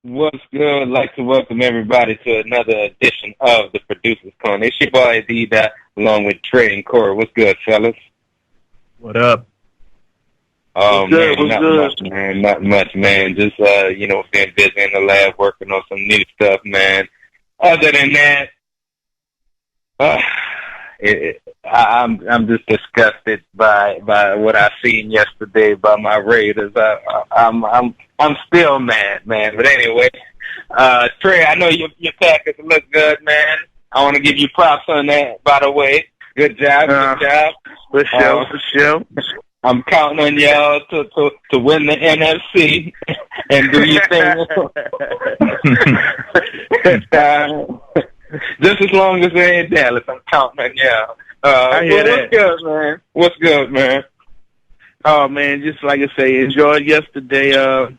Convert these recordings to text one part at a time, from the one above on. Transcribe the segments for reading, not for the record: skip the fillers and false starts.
What's good? I'd like to welcome everybody to another edition of the Producers Corner. It's your boy D Dot along with Trey and Corey. What's good, fellas? What up? Oh What's good? man, What's not good? much, man. Not much, man. Just being busy in the lab working on some new stuff, man. Other than that, uh, I'm just disgusted by what I seen yesterday by my Raiders. I'm still mad, man. But anyway, Trey, I know your Packers look good, man. I want to give you props on that. By the way, good job, good job. For sure. I'm counting on y'all to win the NFC and do your thing. Just as long as they're in Dallas, I'm counting on y'all. I hear that. What's good, man? What's good, man? Oh man, just like I say, enjoyed yesterday.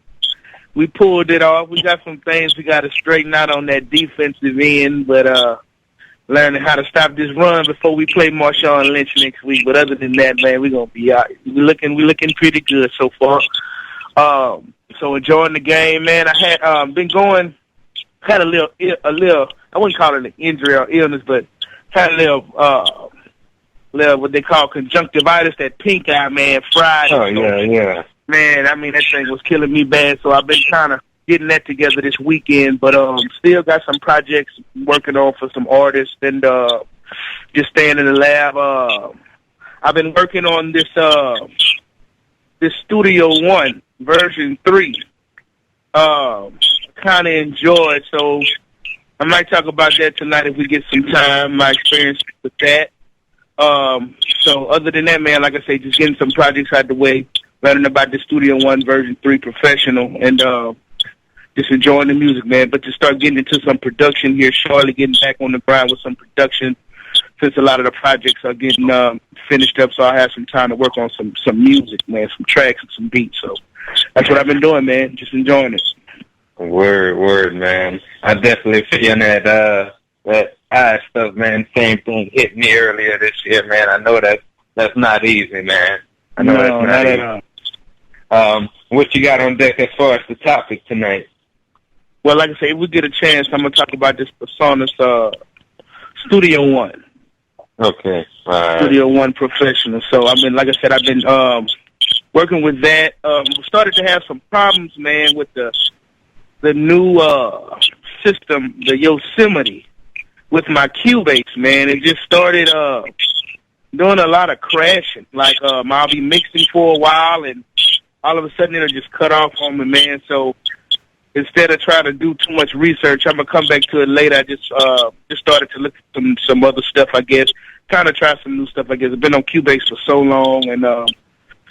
We pulled it off. We got some things we got to straighten out on that defensive end, but learning how to stop this run before we play Marshawn Lynch next week. But other than that, man, we're gonna be out. We're looking pretty good so far. So enjoying the game, man. I had had a little. I wouldn't call it an injury or illness, but had a little what they call conjunctivitis, that pink eye, man, Friday. Oh, yeah. Man, I mean, that thing was killing me bad, so I've been kind of getting that together this weekend, but still got some projects working on for some artists and just staying in the lab. I've been working on this Studio One version 3. Kind of enjoyed, so I might talk about that tonight if we get some time, my experience with that. So other than that, man, like I say, just getting some projects out the way, learning about the Studio One version 3 professional, and just enjoying the music, man. But to start getting into some production here shortly, getting back on the grind with some production, since a lot of the projects are getting finished up, so I have some time to work on some music, man, some tracks and some beats. So that's what I've been doing, man, just enjoying it. Word, man. I definitely feel that eye stuff, man. Same thing hit me earlier this year, man. I know that's not easy, man. I know that's not easy. What you got on deck as far as the topic tonight? Well, like I say, if we get a chance, I'm gonna talk about this Personas Studio One. Okay. All right. Studio One professional. So I've been working with that. Started to have some problems, man, with the new system, the Yosemite, with my Cubase, man. It just started doing a lot of crashing. Like I'll be mixing for a while, and all of a sudden it'll just cut off on me, man. So instead of trying to do too much research, I'm gonna come back to it later. I just started to look at some other stuff, I guess. Kind of try some new stuff, I guess. I've been on Cubase for so long, and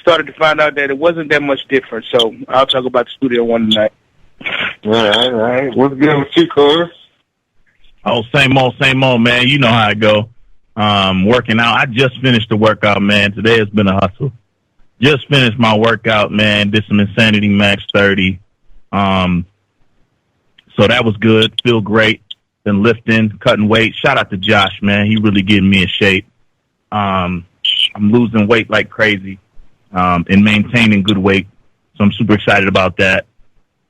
started to find out that it wasn't that much different. So I'll talk about Studio One tonight. All right. What's good with you, Corey? Oh, same old, man. You know how I go. Working out. I just finished the workout, man. Today has been a hustle. Just finished my workout, man. Did some Insanity Max 30. So that was good. Feel great. Been lifting, cutting weight. Shout out to Josh, man. He really getting me in shape. I'm losing weight like crazy and maintaining good weight. So I'm super excited about that.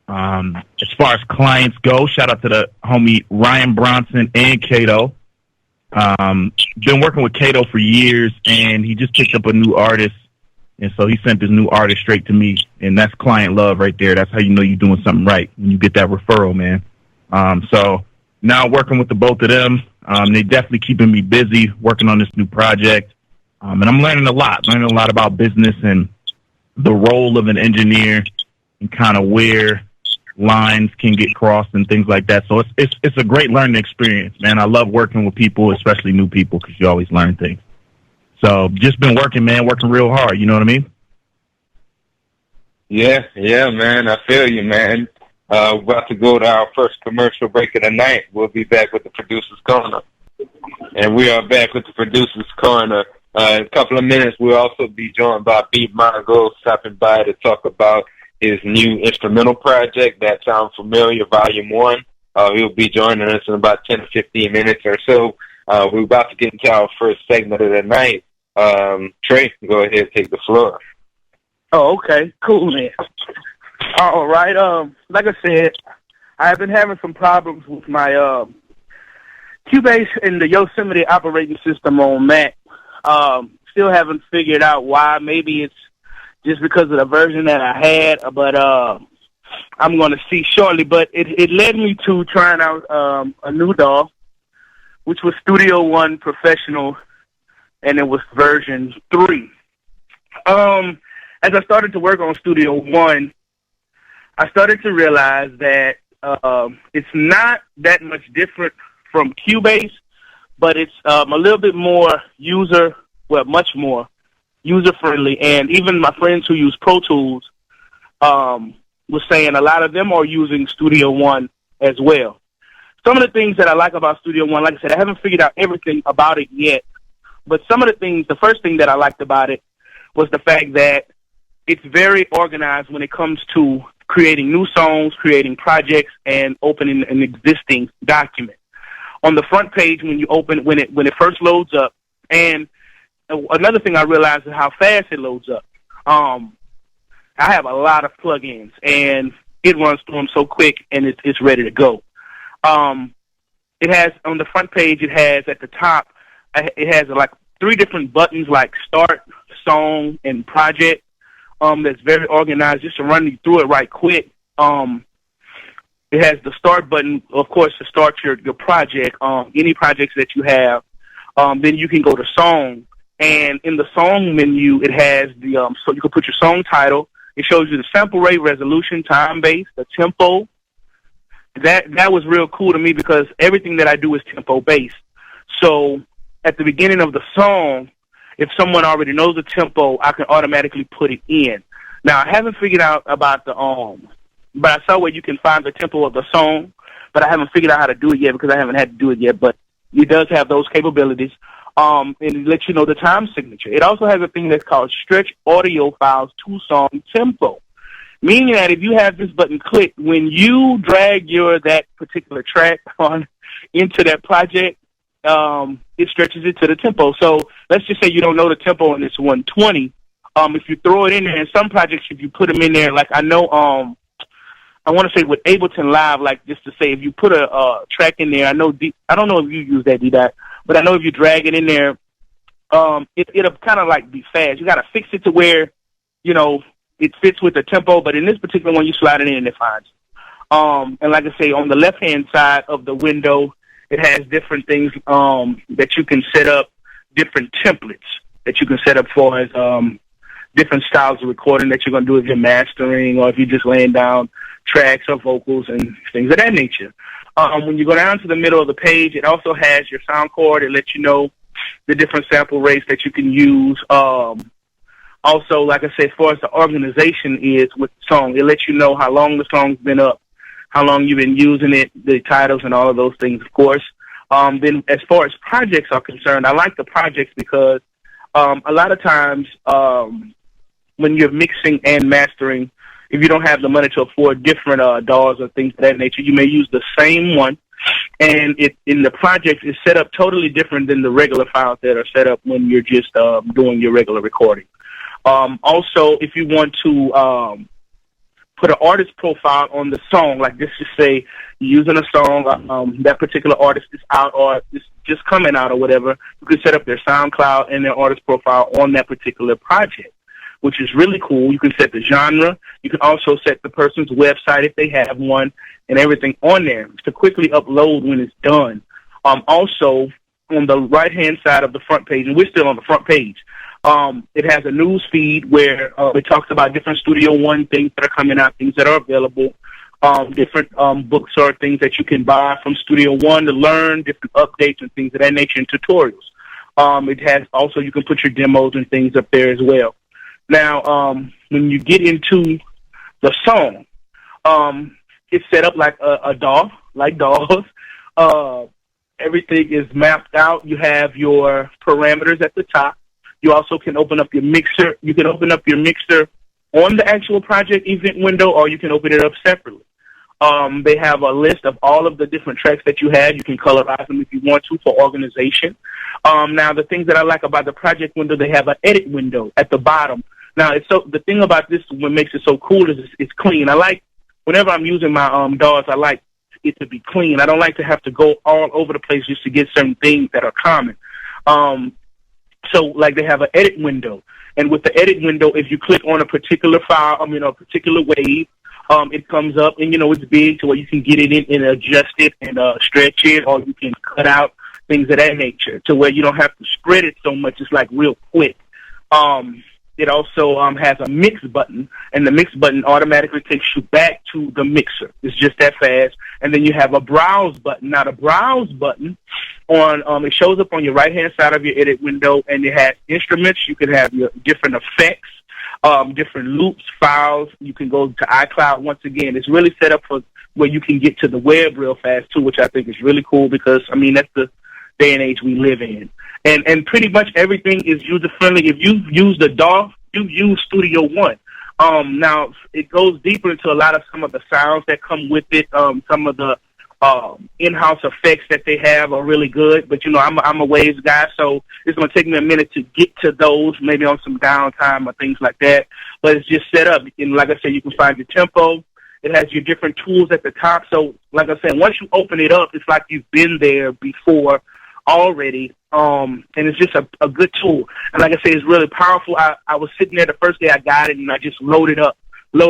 As far as clients go, shout out to the homie Ryan Bronson and Kato. Been working with Kato for years, and he just picked up a new artist, and so he sent this new artist straight to me, and that's client love right there. That's how you know you're doing something right, when you get that referral, man. So now working with the both of them, they definitely keeping me busy working on this new project, and I'm learning a lot about business and the role of an engineer and kind of where lines can get crossed and things like that. So it's a great learning experience, man. I love working with people, especially new people, because you always learn things. So just been working, man, working real hard. You know what I mean? Yeah, man. I feel you, man. We're about to go to our first commercial break of the night. We'll be back with the Producers Corner. And we are back with the Producers Corner. In a couple of minutes, we'll also be joined by B. Mogul stopping by to talk about his new instrumental project, That Sound Familiar, Volume 1. He'll be joining us in about 10 to 15 minutes or so. We're about to get into our first segment of the night. Trey, go ahead and take the floor. Oh, okay. Cool, man. All right. Like I said, I have been having some problems with my Cubase and the Yosemite operating system on Mac. Still haven't figured out why. Maybe it's just because of the version that I had, but I'm going to see shortly. But it led me to trying out a new DAW, which was Studio One Professional, and it was version 3. As I started to work on Studio One, I started to realize that it's not that much different from Cubase, but it's a little bit more much more user-friendly. And even my friends who use Pro Tools was saying a lot of them are using Studio One as well. Some of the things that I like about Studio One, like I said, I haven't figured out everything about it yet, but some of the things, the first thing that I liked about it was the fact that it's very organized when it comes to creating new songs, creating projects, and opening an existing document. On the front page, when it first loads up, and another thing I realized is how fast it loads up. I have a lot of plugins, and it runs through them so quick, and it's ready to go. It has, on the front page, it has at the top, it has like 3 different buttons like Start, Song, and Project. That's very organized, just to run you through it right quick. It has the Start button, of course, to start your project, any projects that you have. Then you can go to Song, and in the Song menu, it has so you can put your song title. It shows you the sample rate, resolution, time base, the tempo. That was real cool to me because everything that I do is tempo based. So at the beginning of the song, if someone already knows the tempo, I can automatically put it in. Now, I haven't figured out about but I saw where you can find the tempo of the song, but I haven't figured out how to do it yet because I haven't had to do it yet, but it does have those capabilities, and it lets you know the time signature. It also has a thing that's called Stretch Audio Files to Song Tempo, meaning that if you have this button clicked, when you drag that particular track on into that project, it stretches it to the tempo. So let's just say you don't know the tempo and it's 120. If you throw it in there, in some projects, if you put them in there, like I know, I want to say with Ableton Live, like just to say, if you put a track in there, I don't know if you use that D-Dot, but I know if you drag it in there, it'll kind of like be fast. You got to fix it to where, it fits with the tempo, but in this particular one, you slide it in and it finds. And like I say, on the left-hand side of the window, it has different things that you can set up, different templates that you can set up for as different styles of recording that you're going to do if you're mastering or if you're just laying down tracks or vocals and things of that nature. When you go down to the middle of the page, it also has your sound card. It lets you know the different sample rates that you can use. Also, like I said, as far as the organization is with the song, it lets you know how long the song's been up, how long you've been using it, the titles and all of those things, of course. Then as far as projects are concerned, I like the projects because a lot of times when you're mixing and mastering, if you don't have the money to afford different DAWs or things of that nature, you may use the same one. And in the project, it's set up totally different than the regular files that are set up when you're just doing your regular recording. Also, if you want to put an artist profile on the song, like this just say you're using a song, that particular artist is out or is just coming out or whatever, you can set up their SoundCloud and their artist profile on that particular project, which is really cool. You can set the genre. You can also set the person's website if they have one and everything on there to quickly upload when it's done. Also, on the right-hand side of the front page, and we're still on the front page, it has a news feed where it talks about different Studio One things that are coming out, things that are available, different books or things that you can buy from Studio One to learn, different updates and things of that nature and tutorials. It has also, you can put your demos and things up there as well. Now, when you get into the song, it's set up like a DAW, like DAWs. Everything is mapped out. You have your parameters at the top. You also can open up your mixer. You can open up your mixer on the actual project event window, or you can open it up separately. They have a list of all of the different tracks that you have. You can colorize them if you want to for organization. Now, the things that I like about the project window, they have an edit window at the bottom. Now, the thing about this, what makes it so cool is it's clean. I like, whenever I'm using my DAWs, I like it to be clean. I don't like to have to go all over the place just to get certain things that are common. So like they have an edit window, and with the edit window, if you click on a particular file, a particular wave, it comes up, and it's big to where you can get it in and adjust it and stretch it, or you can cut out things of that nature to where you don't have to spread it so much. It's like real quick. It also has a mix button, and the mix button automatically takes you back to the mixer. It's just that fast. And then you have a browse button. Now, the browse button it shows up on your right-hand side of your edit window, and it has instruments. You can have your different effects, different loops, files. You can go to iCloud. Once again, it's really set up for where you can get to the web real fast, too, which I think is really cool because, that's the day and age we live in. And pretty much everything is user-friendly. If you've used the DAW, you've used Studio One. Now, it goes deeper into a lot of some of the sounds that come with it. Some of the in-house effects that they have are really good. But, I'm a Waves guy, so it's going to take me a minute to get to those, maybe on some downtime or things like that. But it's just set up. And like I said, you can find your tempo. It has your different tools at the top. So, like I said, once you open it up, it's like you've been there before already. And it's just a good tool. And like I say, it's really powerful. I was sitting there the first day I got it, and I just loaded up with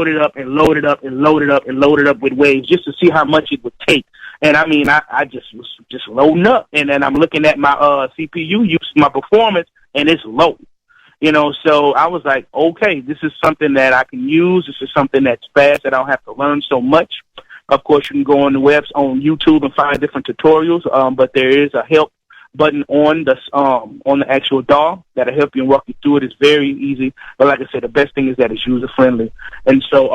Waves just to see how much it would take. And I just was just loading up, and then I'm looking at my CPU use, my performance, and it's low. So I was like, okay, this is something that I can use. This is something that's fast that I don't have to learn so much. Of course, you can go on the webs on YouTube and find different tutorials, but there is a help button on the actual DAW that'll help you and walk you through it. It's very easy, but like I said, the best thing is that it's user friendly. And so,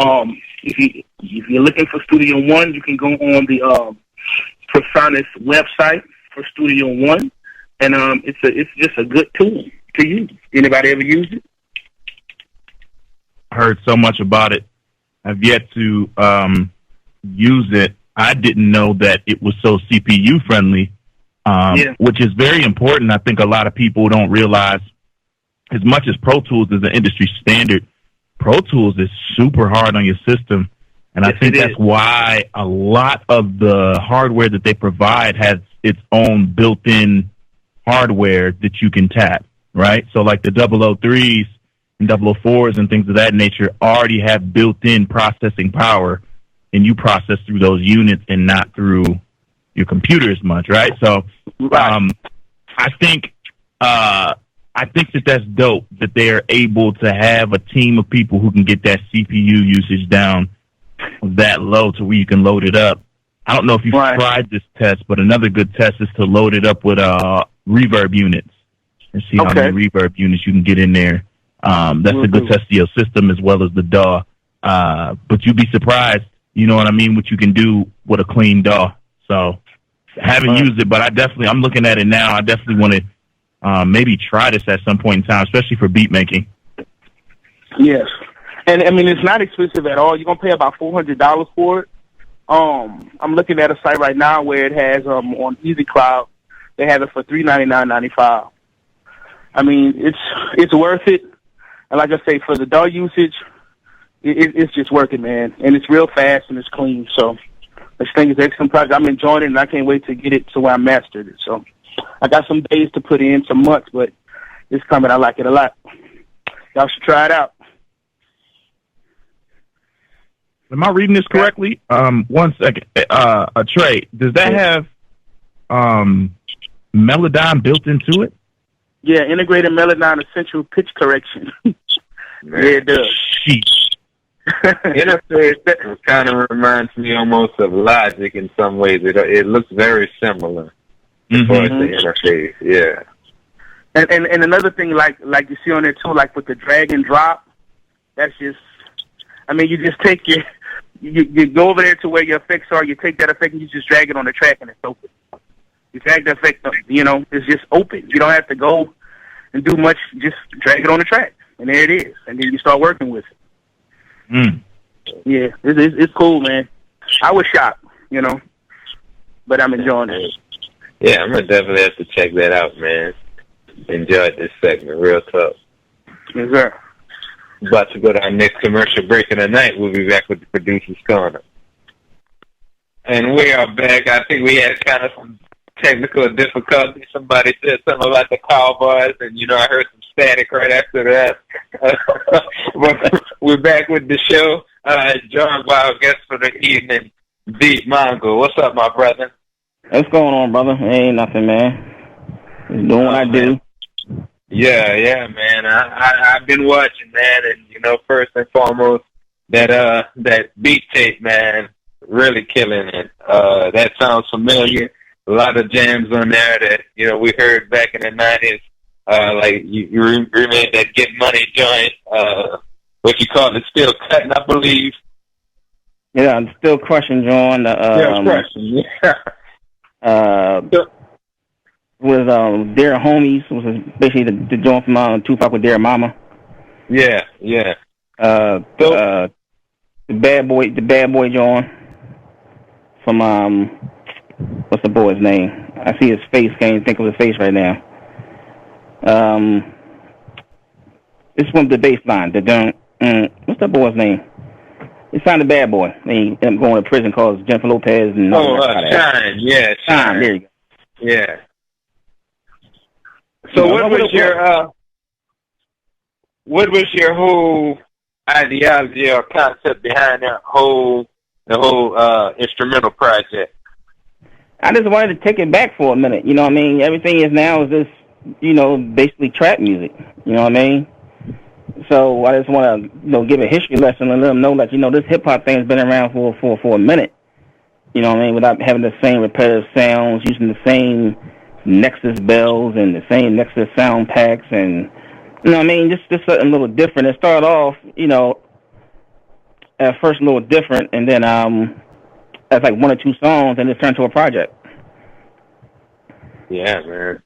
if you're looking for Studio One, you can go on the Personas website for Studio One, and it's just a good tool to use. Anybody ever used it? I heard so much about it. I've yet to use it. I didn't know that it was so CPU friendly. Which is very important. I think a lot of people don't realize, as much as Pro Tools is an industry standard, Pro Tools is super hard on your system. And I think that's why a lot of the hardware that they provide has its own built-in hardware that you can tap, right? So like the 003s and 004s and things of that nature already have built-in processing power, and you process through those units and not through your computer as much, right? So I think that that's dope that they are able to have a team of people who can get that CPU usage down that low to where you can load it up. I don't know if you've tried this test, but another good test is to load it up with reverb units and see how many reverb units you can get in there. That's a good test of your system as well as the DAW. But you'd be surprised, what you can do with a clean DAW. So I haven't used it, but I'm looking at it now. I definitely want to maybe try this at some point in time, especially for beat making. Yes. And it's not expensive at all. You're going to pay about $400 for it. I'm looking at a site right now where it has on Easy Cloud, they have it for $399.95. It's worth it. And like I say, for the DAW usage, it's just working, man. And it's real fast and it's clean. So this thing is an excellent project. I'm enjoying it, and I can't wait to get it to where I mastered it. So I got some days to put in, some months, but it's coming. I like it a lot. Y'all should try it out. Am I reading this correctly? 1 second. Trey, does that have Melodyne built into it? Yeah, integrated Melodyne essential pitch correction. Yeah, it does. Interface kind of reminds me almost of Logic in some ways. It looks very similar as far as the interface. Yeah. And another thing, like you see on there too, like with the drag and drop, that's just, you just take you go over there to where your effects are, you take that effect and you just drag it on the track and it's open. You drag the effect, it's just open. You don't have to go and do much, just drag it on the track. And there it is. And then you start working with it. Yeah, it's cool, man. I was shocked, but I'm enjoying it. Yeah, I'm going to definitely have to check that out, man. Enjoyed this segment, real tough. Yes, sir. About to go to our next commercial break of the night. We'll be back with the Producer's Corner. And we are back. I think we had kind of some technical difficulties. Somebody said something about the Cowboys, and, I heard some static right after that. But we're back with the show. Joined by our guest for the evening, Beat Mogul. What's up, my brother? What's going on, brother? Ain't nothing, man. Just doing what I do. Yeah, man. I've been watching, man, and, first and foremost, that beat tape, man, really killing it. That sounds familiar. A lot of jams on there that, we heard back in the 90s. Like, you remade that Get Money joint, what you call it, Still Cutting, I believe. Yeah, I'm still crushing, John. Still crushing, yeah. Was Dear Homies, was basically the joint from Tupac with Dear Mama. Yeah. The bad boy John from what's the boy's name? I see his face, can't even think of his face right now. It's from the bass line. What's that boy's name? He signed a bad boy. He ended up going to prison called Jennifer Lopez and Shine. Yeah, Shine. There you go. Yeah. So what was your whole ideology or concept behind the whole instrumental project? I just wanted to take it back for a minute. You know what I mean? Everything is now is just, basically trap music. You know what I mean? So I just want to, give a history lesson and let them know that, this hip-hop thing has been around for a minute. You know what I mean? Without having the same repetitive sounds, using the same Nexus bells and the same Nexus sound packs and, just something a little different. It started off, at first a little different, and then that's like one or two songs, and it turned to a project. Yeah, man.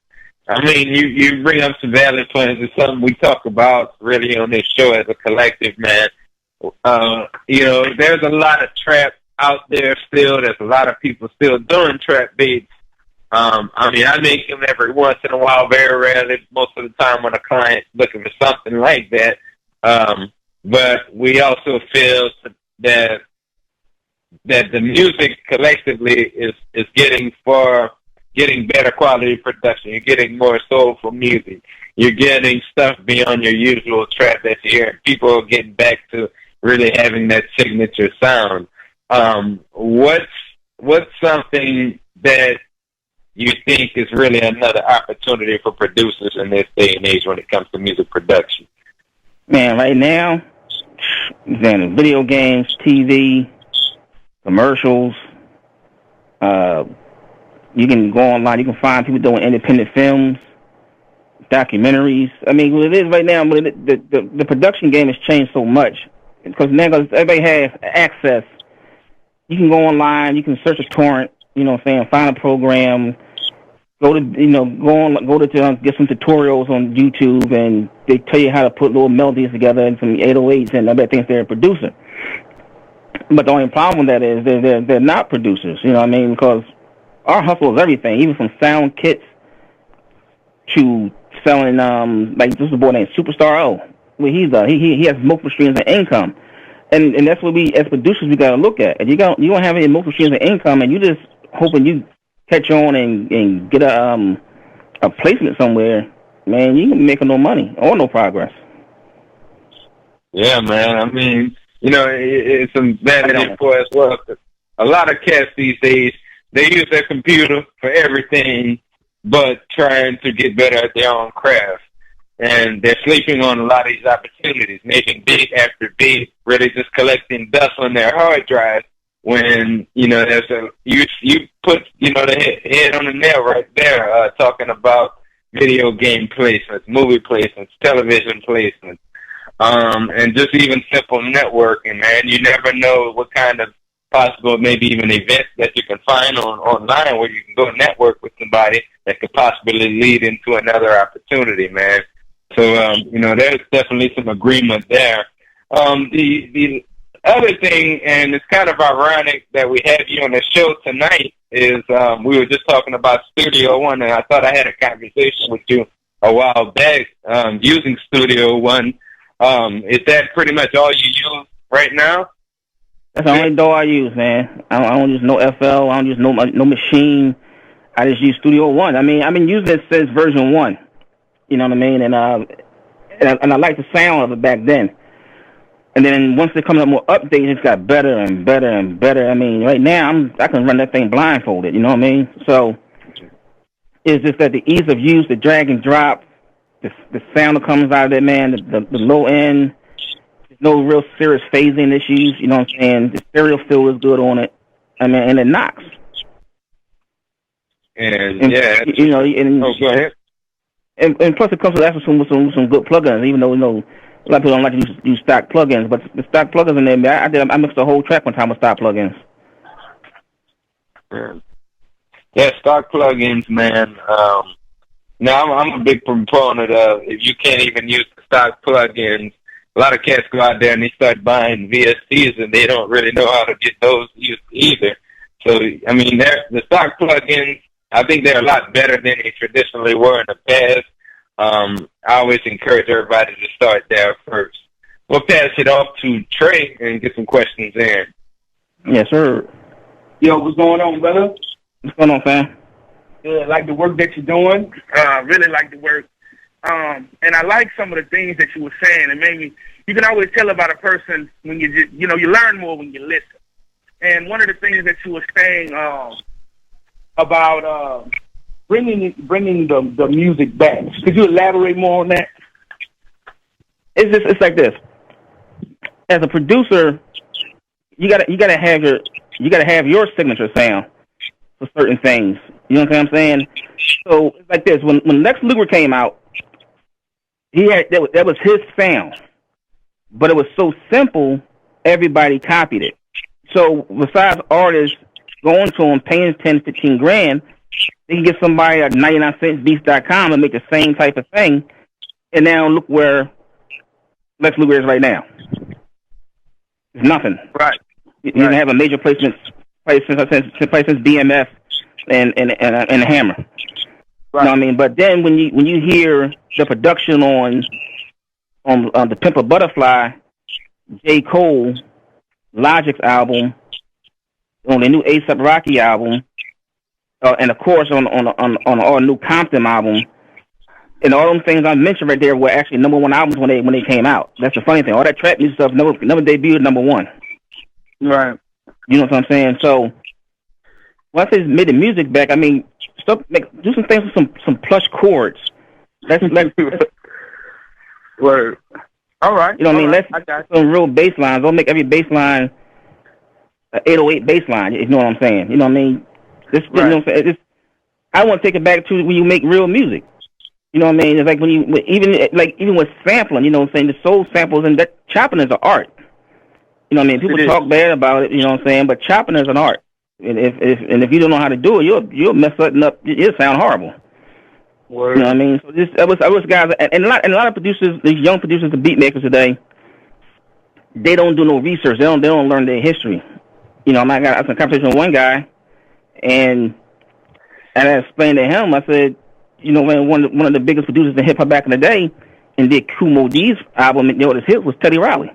I mean, you bring up some valid points. It's something we talk about really on this show as a collective, man. There's a lot of trap out there still. There's a lot of people still doing trap beats. I make them every once in a while, very rarely, most of the time when a client's looking for something like that. But we also feel that the music collectively is getting better quality production. You're getting more soulful music. You're getting stuff beyond your usual trap that you hear. People are getting back to really having that signature sound. What's something that you think is really another opportunity for producers in this day and age when it comes to music production? Man, right now, video games, TV, commercials. You can go online. You can find people doing independent films, documentaries. I mean, what it is right now, the production game has changed so much because now everybody has access. You can go online. You can search a torrent. Find a program. Go to get some tutorials on YouTube, and they tell you how to put little melodies together and some 808s, and everybody thinks they're a producer. But the only problem with that is they're not producers. You know what I mean? Because our hustle is everything, even from sound kits to selling. Like this is a boy named Superstar O. What he's done, he has multiple streams of income, and that's what we as producers we got to look at. If you don't have any multiple streams of income, and you just hoping you catch on and get a placement somewhere, man, you ain't making no money or no progress. Yeah, man. I mean, it's some bad info as well. A lot of cats these days, they use their computer for everything but trying to get better at their own craft. And they're sleeping on a lot of these opportunities, making beat after beat, really just collecting dust on their hard drive when, there's you put, the head on the nail right there, talking about video game placements, movie placements, television placements, and just even simple networking, man. You never know what kind of possible, maybe even events that you can find online where you can go network with somebody that could possibly lead into another opportunity, man. So, there's definitely some agreement there. The other thing, and it's kind of ironic that we have you on the show tonight, is we were just talking about Studio One, and I thought I had a conversation with you a while back using Studio One. Is that pretty much all you use right now? That's the only DAW I use, man. I don't use no FL. I don't use no machine. I just use Studio One. I mean, I've been using it since version 1. You know what I mean? And I liked the sound of it back then. And then once they're coming up more updates, it's got better and better and better. I mean, right now I can run that thing blindfolded. You know what I mean? So it's just that the ease of use, the drag and drop, the sound that comes out of it, man, the low end. There's no real serious phasing issues. You know what I'm saying? The stereo feel is good on it. I mean, and it knocks. And yeah, you know. And, go ahead. And plus, it comes with some good plugins. Even though a lot of people don't like to use stock plugins, but the stock plugins in there, I mixed the whole track one time with stock plugins. Yeah, stock plugins, man. Now I'm a big proponent of if you can't even use the stock plugins. A lot of cats go out there and they start buying VSTs and they don't really know how to get those used either. So I mean, the stock plugins, I think they're a lot better than they traditionally were in the past. I always encourage everybody to start there first. We'll pass it off to Trey and get some questions in. Yes, sir. Yo, what's going on, brother? What's going on, fam? Good. Like the work that you're doing. Really like the work. And I like some of the things that you were saying. It made me. You can always tell about a person when you learn more when you listen. And one of the things that you were saying about bringing the music back. Could you elaborate more on that? It's like this. As a producer, you gotta have your signature sound for certain things. You know what I'm saying? So it's like this. When Lex Luger came out, that was his sound, but it was so simple, everybody copied it. So besides artists going to them paying 10, 15 grand, they can get somebody at 99centbeats.com and make the same type of thing. And now look where Lex Luger is right now. It's nothing. Right. You didn't have a major placement since BMF and Hammer. Right. You know what I mean? But then when you hear the production on the Pimp a Butterfly, J. Cole, Logic's album, on the new A$AP Rocky album, and of course on our new Compton album, and all them things I mentioned right there were actually number 1 albums when they came out. That's the funny thing. All that trap music stuff never debuted number 1. Right. You know what I'm saying? So once they made the music back, I mean, do some things with some plush chords. Let's Word. All right. You know what I mean? Let's some real bass lines. Don't make every bass line an 808 bass line. You know what I'm saying? You know what I mean? You know what I'm saying? I want to take it back to when you make real music. You know what I mean? It's like when you even with sampling. You know what I'm saying? The soul samples and that chopping is an art. You know what I mean? People talk bad about it. You know what I'm saying? But chopping is an art. And if you don't know how to do it, you'll mess something up. It'll sound horrible. Word. You know what I mean? So I was guys, and a lot of producers, these young producers, the beat makers today, they don't do no research. They don't learn their history. You know, I had a conversation with one guy, and I explained to him. I said, you know, when one of the biggest producers in hip hop back in the day, and did Kumo D's album, you know, his hit was Teddy Riley.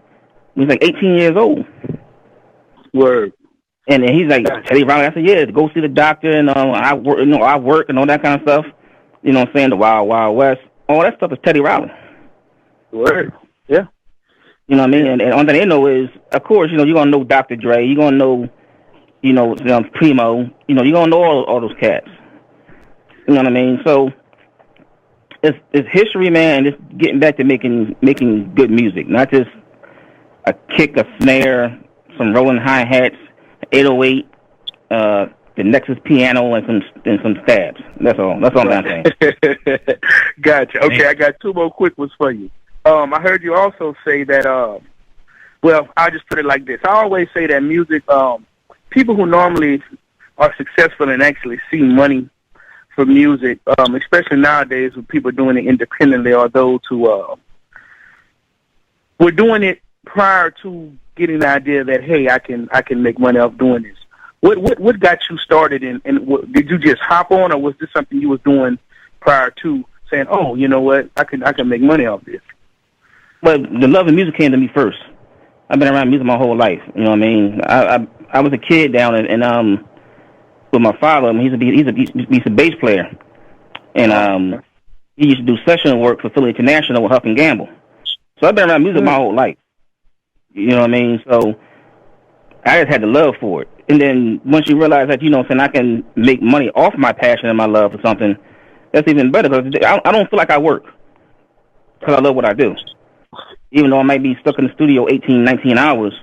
He was like 18 years old. Word. And then he's like, Teddy Riley. I said, yeah, go see the doctor, and I work and all that kind of stuff. You know what I'm saying? The Wild Wild West. All that stuff is Teddy Riley. Word. Yeah. You know what I mean? And all that they know is, of course, you know, you're going to know Dr. Dre. You're going to know, you know, Primo. You know, you're going to know all those cats. You know what I mean? So it's history, man, and just getting back to making good music. Not just a kick, a snare, some rolling hi-hats, 808, the Nexus piano, and some stabs. That's all. That's all I'm saying. Gotcha. Okay, I got 2 more quick ones for you. I heard you also say that, well, I'll just put it like this. I always say that music, people who normally are successful and actually see money for music, especially nowadays with people doing it independently, or those who were doing it prior to getting the idea that, hey, I can make money off doing this. What got you started, and did you just hop on, or was this something you was doing prior to saying, oh, you know what, I can make money off this? Well, the love of music came to me first. I've been around music my whole life. You know what I mean? I was a kid down in with my father. I mean, he's a bass player, and he used to do session work for Philly International with Huff and Gamble. So I've been around music my whole life. You know what I mean? So I just had the love for it. And then once you realize that, you know, I can make money off my passion and my love for something, that's even better, because I don't feel like I work, because I love what I do. Even though I might be stuck in the studio 18, 19 hours,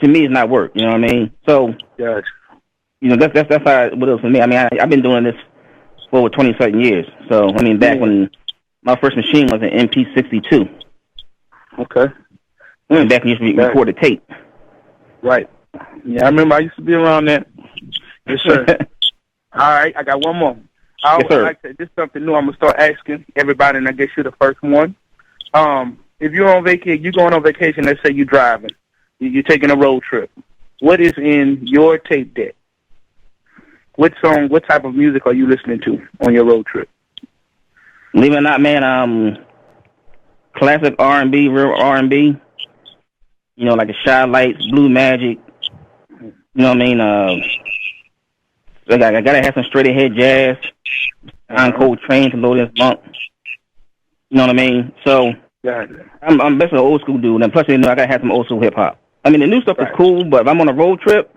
to me it's not work. You know what I mean? So, Gotcha. you know, that's how it was for me. I mean, I've been doing this for over 20-something years. So, I mean, back when my first machine was an MP62. Okay. And back when you used to record the tape. Right. Yeah, I remember I used to be around that. Yes, sir. All right, I got one more. I would like to, this is something new I'm going to start asking everybody, and I guess you're the first one. If you're on vacation, you're going on vacation, let's say you're driving, you're taking a road trip. What is in your tape deck? What song, what type of music are you listening to on your road trip? Believe it or not, man, classic R&B, real R&B. You know, like the Shy Lights, Blue Magic. You know what I mean? I gotta have some straight ahead jazz. On Cold Train to Low This Monk. You know what I mean? So I'm basically an old school dude, and plus, you know, I gotta have some old school hip hop. I mean, the new stuff is cool, but if I'm on a road trip,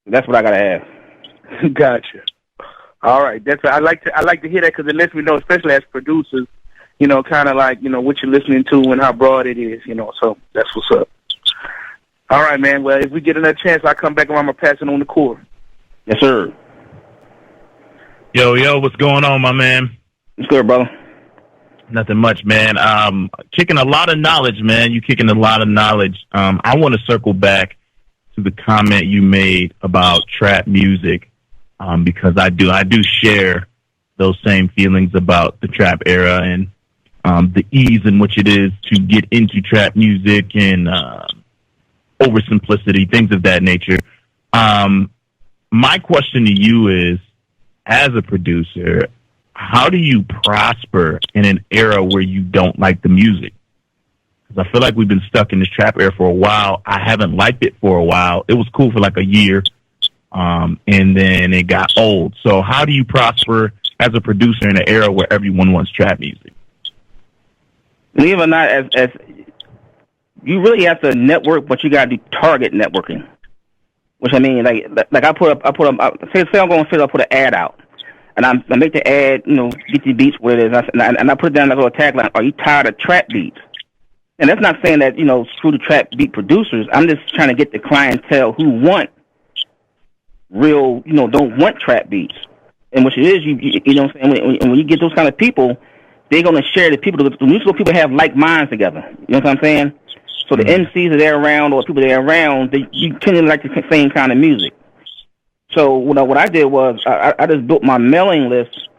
that's what I gotta have. Gotcha. All right, I like to hear that, because it lets me know, especially as producers, you know, kind of like, you know, what you're listening to and how broad it is, you know. So that's what's up. All right, man. Well, if we get another chance, I'll come back and I'm going to pass it on the core. Yes, sir. Yo, what's going on, my man? What's good, brother? Nothing much, man. Kicking a lot of knowledge, man. You kicking a lot of knowledge. I want to circle back to the comment you made about trap music, because I do share those same feelings about the trap era and the ease in which it is to get into trap music and oversimplicity, things of that nature. My question to you is, as a producer, how do you prosper in an era where you don't like the music? Because I feel like we've been stuck in this trap era for a while. I haven't liked it for a while. It was cool for like a year, and then it got old. So how do you prosper as a producer in an era where everyone wants trap music? Believe it or not, as you really have to network, but you got to do target networking. Which I mean, like I put up. Say I'm going to fit up, put an ad out, and I make the ad, you know, get the beats where it is, and I put down that little tagline: "Are you tired of trap beats?" And that's not saying that, you know, screw the trap beat producers. I'm just trying to get the clientele who want real, you know, don't want trap beats. And what it is, you know what I'm saying? When you get those kind of people, they're going to share the people. The musical people have like minds together. You know what I'm saying? So the MCs that they're around, or people they're around, you tend to like the same kind of music. So what I did was I just built my mailing list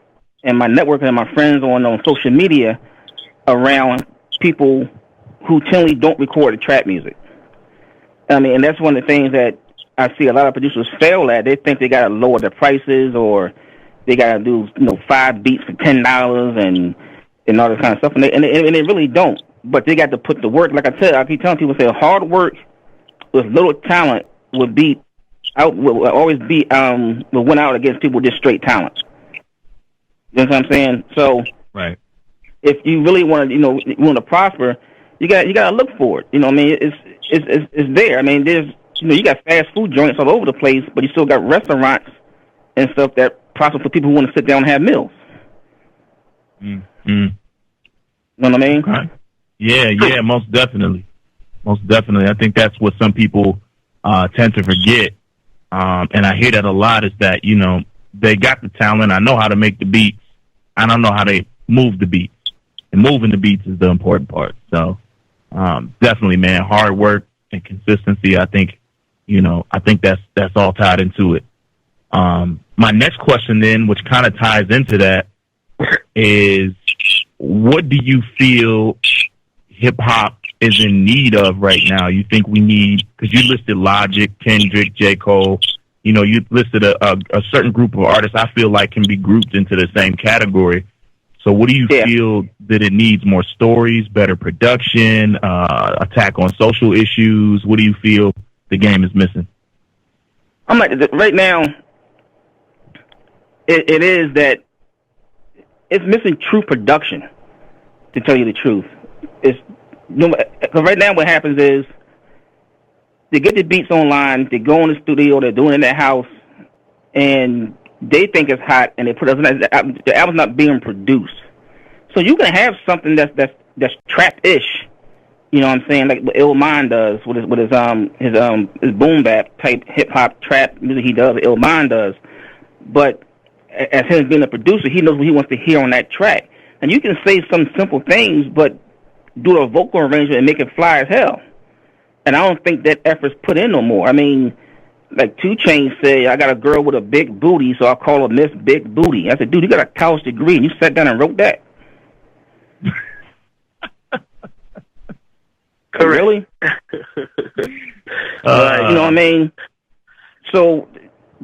and my network and my friends on social media around people who generally don't record the trap music. I mean, and that's one of the things that I see a lot of producers fail at. They think they got to lower their prices, or they got to do, you know, 5 beats for $10 and all this kind of stuff, and they really don't. But they got to put the work. Like I said, I keep telling people, say hard work with little talent will always win out against people with just straight talent. You know what I'm saying? So, right. If you really want to, you know, prosper, you got to look for it. You know what I mean? It's there. I mean, there's, you know, you got fast food joints all over the place, but you still got restaurants and stuff that prosper for people who want to sit down and have meals. Mm-hmm. You know what I mean? Okay. Yeah, most definitely. I think that's what some people tend to forget, and I hear that a lot, is that, you know, they got the talent. I know how to make the beats. I don't know how to move the beats, and moving the beats is the important part. So definitely, man, hard work and consistency. I think that's all tied into it. My next question then, which kind of ties into that, is what do you feel hip-hop is in need of right now? You think we need, because you listed Logic, Kendrick, J. Cole, you know, you listed a certain group of artists I feel like can be grouped into the same category. So what do you feel that it needs more stories, better production, attack on social issues? What do you feel the game is missing? I'm like, right now, it is that it's missing true production, to tell you the truth. It's, cause right now what happens is they get the beats online, they go in the studio, they're doing it in their house, and they think it's hot, and they put it, the album's not being produced. So you can have something that's trap-ish, you know what I'm saying, like what Illmind does with his boom bap type hip hop trap music he does, Illmind does. But as him being a producer, he knows what he wants to hear on that track. And you can say some simple things, but do a vocal arrangement and make it fly as hell. And I don't think that effort's put in no more. I mean, like 2 Chainz said, I got a girl with a big booty, so I call her Miss Big Booty. I said, dude, you got a college degree, and you sat down and wrote that? Really? You know what I mean? So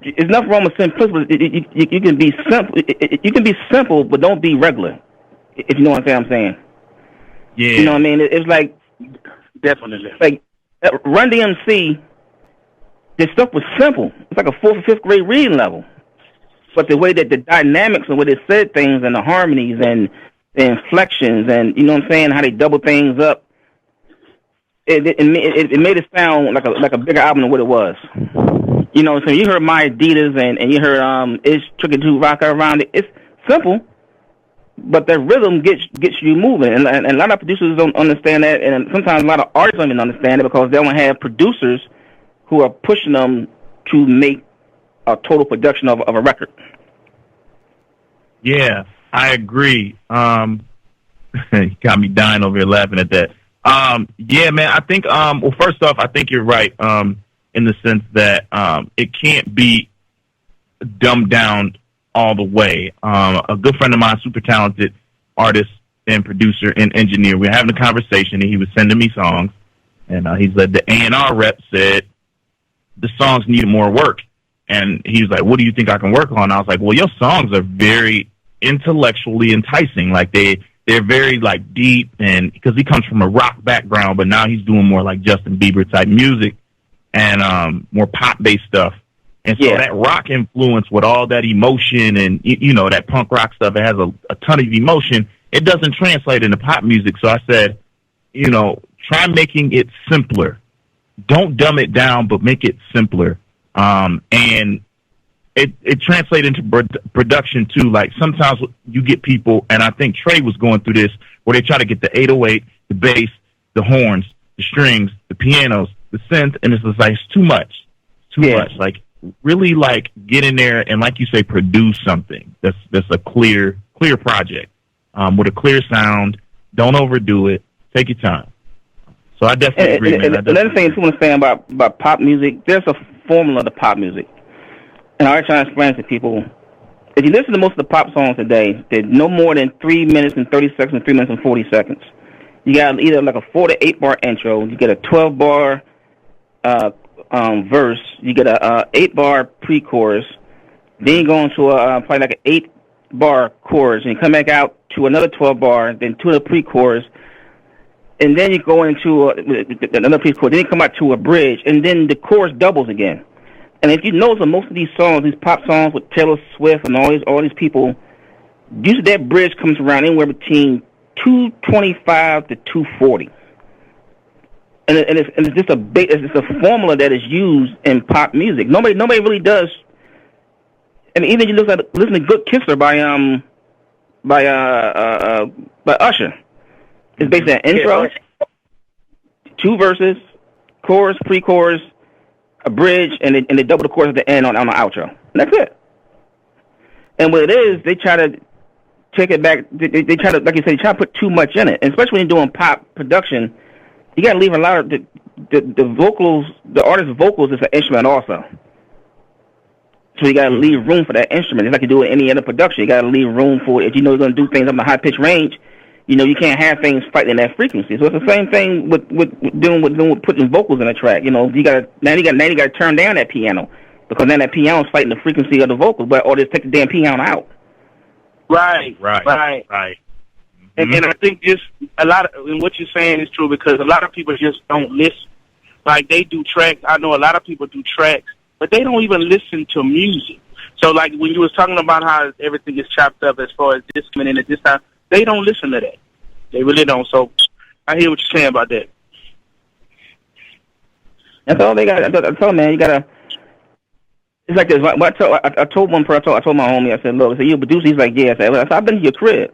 there's nothing wrong with simplicity. You can be simple. You can be simple, but don't be regular. If you know what I'm saying. Yeah. You know what I mean? It's like Definitely. like Run DMC. Their stuff was simple. It's like a 4th or 5th grade reading level. But the way that the dynamics and the way they said things and the harmonies and the inflections and, you know what I'm saying, how they double things up, it made it sound like a bigger album than what it was. You know, so you heard My Adidas and you heard It's Tricky to Rock Around It. It's simple, but the rhythm gets you moving. And a lot of producers don't understand that, and sometimes a lot of artists don't even understand it because they don't have producers who are pushing them to make a total production of a record. Yeah, I agree. You got me dying over here laughing at that. Yeah, man, I think, well, first off, I think you're right, in the sense that, it can't be dumbed down all the way. A good friend of mine, super talented artist and producer and engineer, we were having a conversation and he was sending me songs, and, he said the A&R rep said the songs need more work. And he was like, what do you think I can work on? I was like, well, your songs are very intellectually enticing. Like they're very like deep, and because he comes from a rock background, but now he's doing more like Justin Bieber type music and more pop based stuff. And so that rock influence with all that emotion and you know that punk rock stuff, it has a ton of emotion. It doesn't translate into pop music. So I said, you know, try making it simpler. Don't dumb it down, but make it simpler. And it translates into production too. Like sometimes you get people, and I think Trey was going through this, where they try to get the 808, the bass, the horns, the strings, the pianos, the synth, and it's just like, it's too much. It's too much. Like really like get in there and like you say, produce something that's a clear project, with a clear sound. Don't overdo it. Take your time. So I definitely agree, man. Another thing I want to say about pop music, there's a formula to pop music. And I always try to explain to people, if you listen to most of the pop songs today, they're no more than 3 minutes and 30 seconds and 3 minutes and 40 seconds. You got either like a 4 to 8 bar intro, you get a 12 bar verse, you get a 8 bar pre-chorus, then you go into probably like an 8 bar chorus, and you come back out to another 12 bar, then to the pre-chorus, and then you go into another pre-chorus, then you come out to a bridge, and then the chorus doubles again. And if you notice, most of these songs, these pop songs with Taylor Swift and all these people, usually that bridge comes around anywhere between 225 to 240. And it's just it's a formula that is used in pop music. Nobody really does. I mean, even you listen to Good Kisser by Usher. It's basically an intro, 2 verses, chorus, pre-chorus, a bridge, and they double the chorus at the end on the outro. And that's it. And what it is, they try to take it back. They try to, like you said, they try to put too much in it. And especially when you're doing pop production, you got to leave a lot of the vocals. The artist's vocals is an instrument also. So you got to leave room for that instrument. It's like you do in any other production. You got to leave room for it. If you know you're going to do things up in a high pitch range, you know you can't have things fighting in that frequency. So it's the same thing with putting vocals in a track. You know, you got to turn down that piano, because then that piano is fighting the frequency of the vocals, or just take the damn piano out. Right. And I think just a lot of, and what you're saying is true because a lot of people just don't listen. Like they do tracks. I know a lot of people do tracks, but they don't even listen to music. So like when you was talking about how everything is chopped up as far as this coming in at this time, they don't listen to that. They really don't. So I hear what you're saying about that. That's all they got. I told man, you gotta. It's like this. I told one person. I told my homie. I said, "Look, I said, you a producer?" He's like, "Yeah." I said, "I've been to your crib.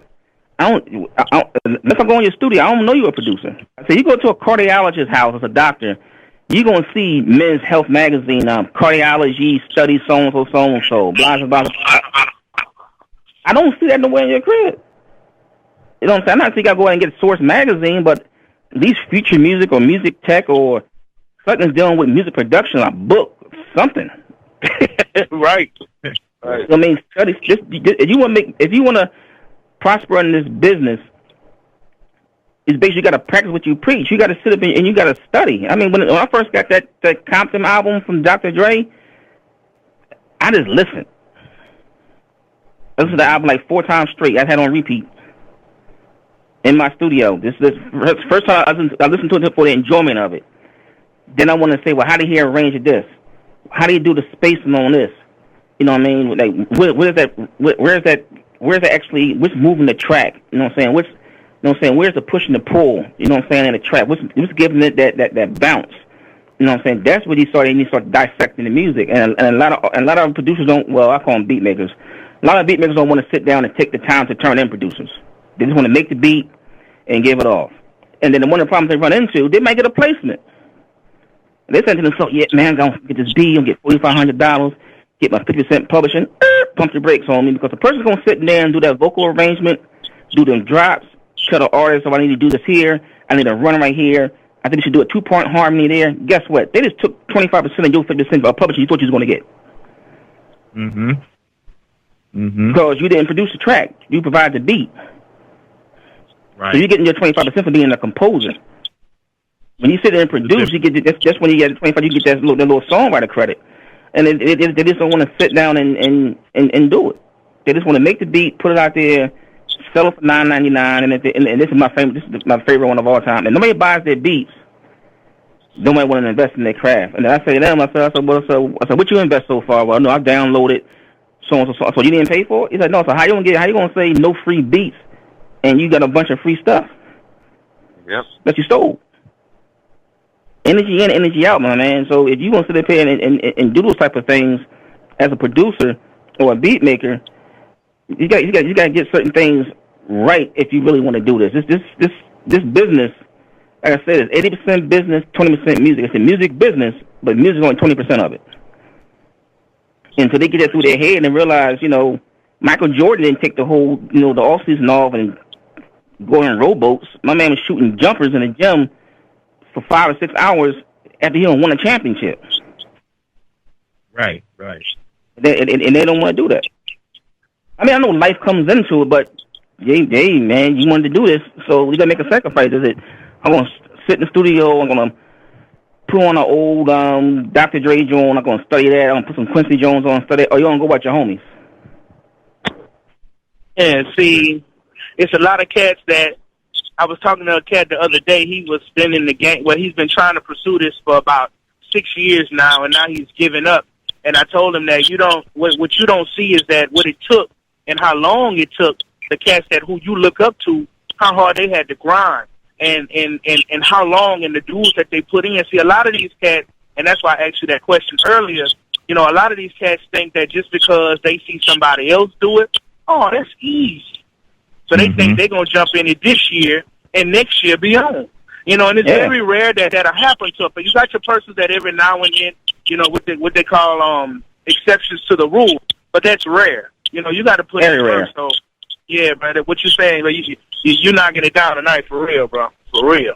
Unless I go in your studio, I don't know you're a producer." I said, "You go to a cardiologist's house as a doctor, you're gonna see Men's Health magazine, cardiology studies so and so, blah blah blah." I don't see that nowhere in your crib. You know what I'm saying? I'm not saying you gotta go out and get Source magazine, but at least Future Music or Music Tech or something's dealing with music production, a book, something. Right. I mean, study. If you want to prosper in this business, it's basically you got to practice what you preach. You got to sit up and you got to study. I mean, when I first got that Compton album from Dr. Dre, I just listened. I listened to the album like 4 times straight. I had it on repeat in my studio. This first time I listened to it for the enjoyment of it. Then I want to say, well, how did he arrange this? How do you do the spacing on this? You know what I mean? Like, where's that actually? What's moving the track? You know what I'm saying? You know what I'm saying? Where's the push and the pull? You know what I'm saying? In the track, what's giving it that bounce? You know what I'm saying? That's what he started dissecting the music. And a lot of producers don't. Well, I call them beat makers. A lot of beat makers don't want to sit down and take the time to turn in producers. They just want to make the beat and give it off. And then one of the problems they run into, they might get a placement. They say to themselves, "Yeah, man, I'm gonna get this beat. I'm gonna get $4,500. Get my 50% publishing. Pump the brakes on me because the person's gonna sit there and do that vocal arrangement, do them drops, tell the artist, oh, I need to do this here. I need a run right here. I think we should do a 2-point harmony there." Guess what? They just took 25% of your 50% of publishing you thought you was gonna get. Because you didn't produce the track, you provide the beat. Right. So you're getting your 25% for being a composer. When you sit there and produce, you get that's when you get 25. You get that little songwriter credit, and they just don't want to sit down and do it. They just want to make the beat, put it out there, sell it for $9.99, and this is my favorite. This is my favorite one of all time. And nobody buys their beats. Nobody want to invest in their craft. And then I say to them, I said, what you invest so far? Well, no, I downloaded so and so. So you didn't pay for it? He said, no. So how you gonna say no free beats, and you got a bunch of free stuff? Yep. That you stole. Energy in, energy out, my man. So if you want to sit up here and do those type of things as a producer or a beat maker, you got to get certain things right if you really want to do this. This business, like I said, is 80% business, 20% music. It's a music business, but music is only 20% of it. And so they get that through their head and realize, Michael Jordan didn't take the whole, the off season off and go in rowboats. My man was shooting jumpers in the gym for 5 or 6 hours after he won a championship. Right. And they don't want to do that. I mean, I know life comes into it, but hey, man, you wanted to do this, so we got to make a sacrifice. I'm going to sit in the studio, I'm going to put on an old Dr. Dre joint, I'm going to study that, I'm going to put some Quincy Jones on, study it, or you going to go watch your homies? Yeah, see, it's a lot of cats that, I was talking to a cat the other day. He was been in the game. Well, he's been trying to pursue this for about 6 years now, and now he's given up. And I told him that what you don't see is that what it took and how long it took the cats who you look up to, how hard they had to grind, and how long and the dues that they put in. See, a lot of these cats, and that's why I asked you that question earlier. A lot of these cats think that just because they see somebody else do it, oh, that's easy. So they think they're going to jump in it this year and next year beyond. And it's very rare that'll happen to it. But you got your persons that every now and then, what they call exceptions to the rule. But that's rare. You got to put it first. So, yeah, brother, what you're saying, you're knocking it down tonight for real, bro. For real.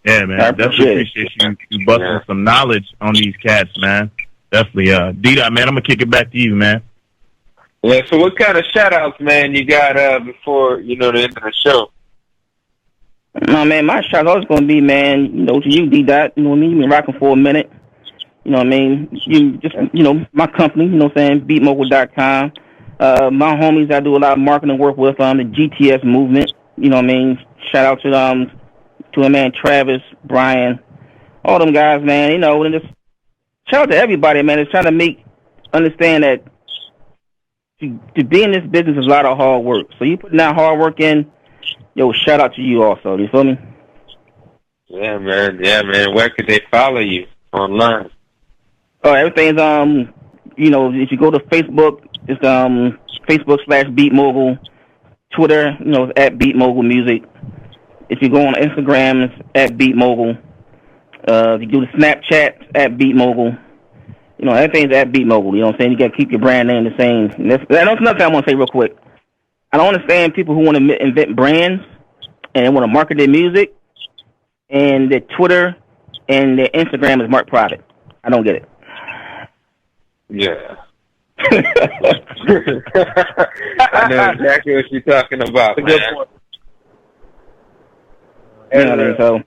Yeah, man. Definitely appreciate you busting some knowledge on these cats, man. Definitely. D-Dot, man, I'm going to kick it back to you, man. Yeah, so what kind of shout-outs, man, you got before, the end of the show? No, man, my shout-out is going to be, man, to you, D-Dot, you know what I mean? You've been rocking for a minute. You know what I mean? You just, my company, you know what I'm saying, beatmogul.com. My homies I do a lot of marketing work with, the GTS movement. You know what I mean? Shout out to a man Travis, Brian, all them guys, man. You know, and just shout out to everybody, man. It's trying to understand that to be in this business is a lot of hard work. So you putting that hard work in, yo, shout out to you also. Do you feel me? Yeah, man. Yeah, man. Where could they follow you online? Oh, everything's you know, if you go to Facebook, it's Facebook/Beat Mogul. Twitter, you know, it's at Beat Mogul Music. If you go on Instagram, it's at Beat Mogul. If you do the Snapchat, it's at Beat Mogul. You know, everything's at Beat Mogul. You know what I'm saying? You got to keep your brand name the same. And that's another thing I want to say real quick. I don't understand people who want to invent brands and they want to market their music and their Twitter and their Instagram is marked private. I don't get it. Yeah. I know exactly what you're talking about, man. You know what I mean? So,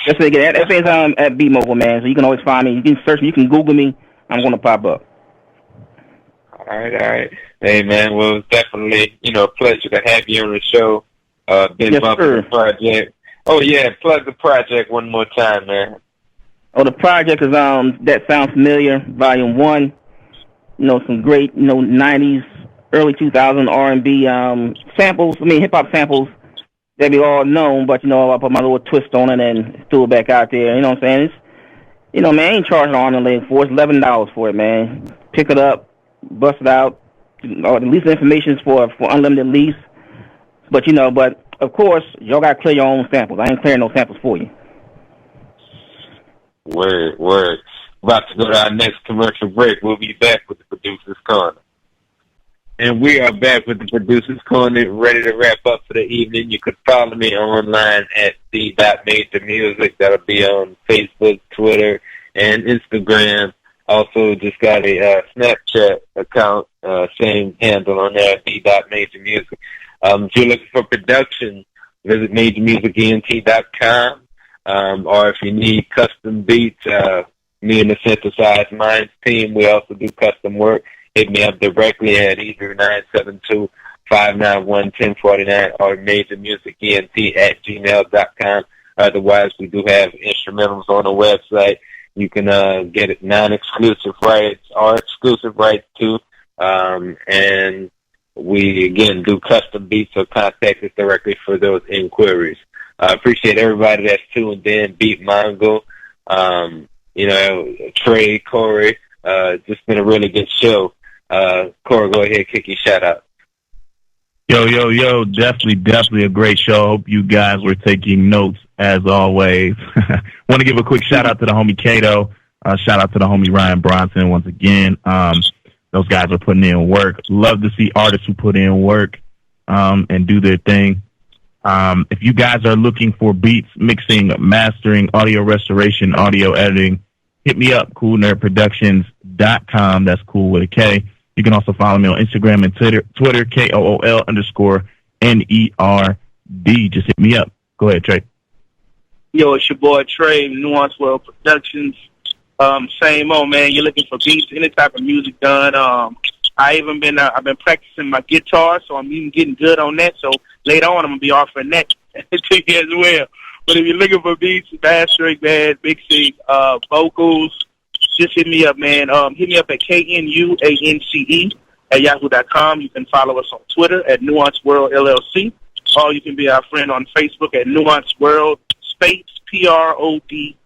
just again, everything's at Beat Mogul, man. So you can always find me. You can search me. You can Google me. I'm going to pop up. All right. Hey, man, well, it's definitely, a pleasure to have you on the show. Been yes, bumping sir. the project. Oh, yeah, plug the project one more time, man. Oh, the project is, That Sounds Familiar, Volume 1. You know, some great, 90s, early 2000 R&B samples. I mean, hip-hop samples that we all know, but, I put my little twist on it and threw it back out there. You know what I'm saying? It's, man, I ain't charging an arm and leg for it. It's $11 for it, man. Pick it up, bust it out. Or the lease information is for unlimited lease. But, but, of course, y'all got to clear your own samples. I ain't clearing no samples for you. Word. About to go to our next commercial break. We'll be back with the Producer's Corner. And we are back with the Producer's Corner, ready to wrap up for the evening. You can follow me online at the.majormusic. That'll be on Facebook, Twitter, and Instagram. Also, just got a Snapchat account, same handle on there, the.majormusic. If you're looking for production, visit majormusicent.com. Or if you need custom beats, me and the Synthesized Minds team, we also do custom work. Hit me up directly at either 972-591-1049 or majormusicent@gmail.com. Otherwise, we do have instrumentals on the website. You can get it non-exclusive rights or exclusive rights too. And we, again, do custom beats, so contact us directly for those inquiries. I appreciate everybody that's tuned in. Beat Mogul, Trey, Corey. Just been a really good show. Corey, go ahead, kick your shout out. Yo, definitely a great show. Hope you guys were taking notes as always. Want to give a quick shout out to the homie Kato. Shout out to the homie Ryan Bronson once again. Those guys are putting in work. Love to see artists who put in work and do their thing. If you guys are looking for beats, mixing, mastering, audio restoration, audio editing, hit me up, coolnerdproductions.com. That's cool with a K. You can also follow me on Instagram and Twitter, KOOL_NERD. Just hit me up. Go ahead, Trey. Yo, it's your boy Trey, Nuance World Productions. Same old, man. You're looking for beats, any type of music done. I've been practicing my guitar, so I'm even getting good on that. So later on, I'm gonna be offering that to you as well. But if you're looking for beats, mastering, man, mixing, vocals, just hit me up, man. Hit me up at KNUANCE@yahoo.com. You can follow us on Twitter at Nuance World LLC, or you can be our friend on Facebook at Nuance World Space PROD.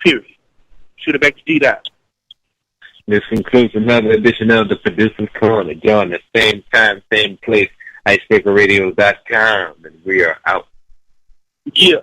Shoot it back to D-Dot. This concludes another edition of the Producer's Corner. Join the same time, same place, IcebreakerRadio.com, and we are out. Yeah.